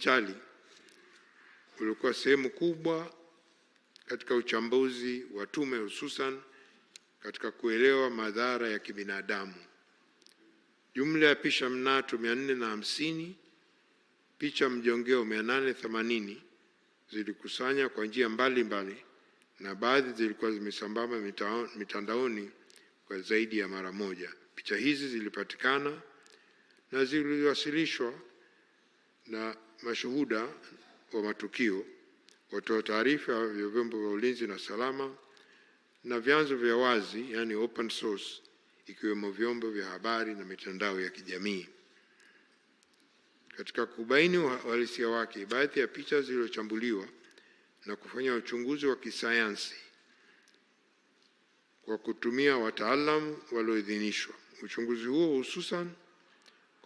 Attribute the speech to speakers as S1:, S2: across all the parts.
S1: kidijitali ulikuwa sehemu kubwa katika uchambuzi wa tume, hususan katika kuelewa madhara ya kibinadamu. Jumla ya picha mnato 450, picha mjongeo 880 zilikusanya kwa njia mbalimbali, na baadhi zilikuwa zimesambamba mitandaoni kwa zaidi ya mara moja. Picha hizi zilipatikana na ziliwasilishwa na mashuhuda wa matukio, watoa taarifa vya vyombo vya ulinzi na salama, na vyanzo vya wazi, yani open source, ikiwemo vyombo vya habari na mitandao ya kijamii. Katika kubaini uhalisia wake, baadhi ya picha zilizochambuliwa na kufanya uchunguzi wa kisayansi kwa kutumia wataalamu walioidhinishwa. Uchunguzi huo hususan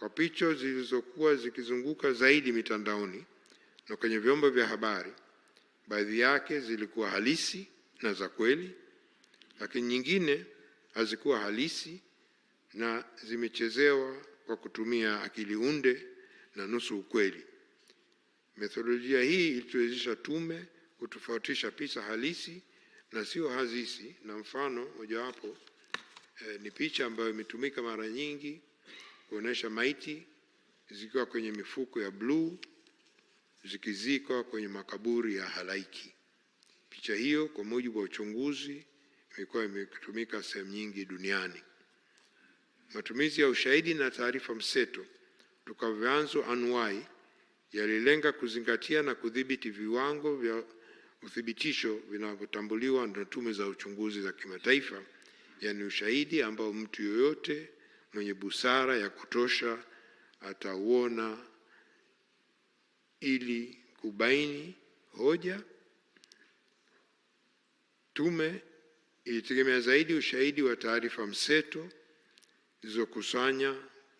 S1: kwa picha zilizokuwa zikizunguka zaidi mitandaoni na kwenye vyombo vya habari, baadhi yake zilikuwa halisi na za kweli, lakini nyingine hazikuwa halisi na zimechezewa kwa kutumia akili unde na nusu ukweli. Methodolojia hii ilituwezesha tume kutofautisha picha halisi na sio halisi, na mfano mojawapo ni picha ambayo imetumika mara nyingi kuonesha maiti zikiwa kwenye mifuko ya bluu zikizikwa kwenye makaburi ya halaiki. Picha hiyo kwa mujibu wa uchunguzi imekuwa imetumika sehemu nyingi duniani. Matumizi ya ushahidi na taarifa mseto kutoka vyanzo anuwai yalilenga kuzingatia na kudhibiti viwango vya uthibitisho vinavyotambuliwa na tume za uchunguzi za kimataifa, yani ushahidi ambao mtu yoyote mwenye busara ya kutosha atauona ili kubaini hoja. Tume ilitegemea zaidi ushahidi wa taarifa mseto zilizokusanya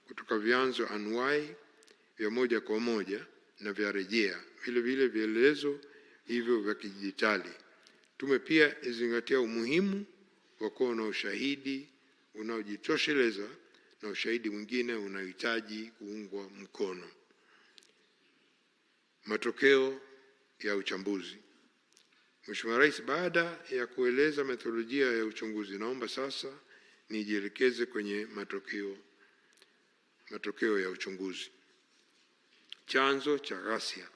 S1: kutoka vyanzo anuwai vya moja kwa moja na vya rejea, vile vile vielelezo hivyo vya kidijitali. Tume pia izingatia umuhimu wa kuwa na ushahidi unaojitosheleza na ushahidi mwingine unahitaji kuungwa mkono. Matokeo ya uchambuzi. Mheshimiwa Rais, baada ya kueleza metodolojia ya uchunguzi, naomba sasa nijielekeze kwenye matokeo ya uchunguzi. Chanzo cha ghasia.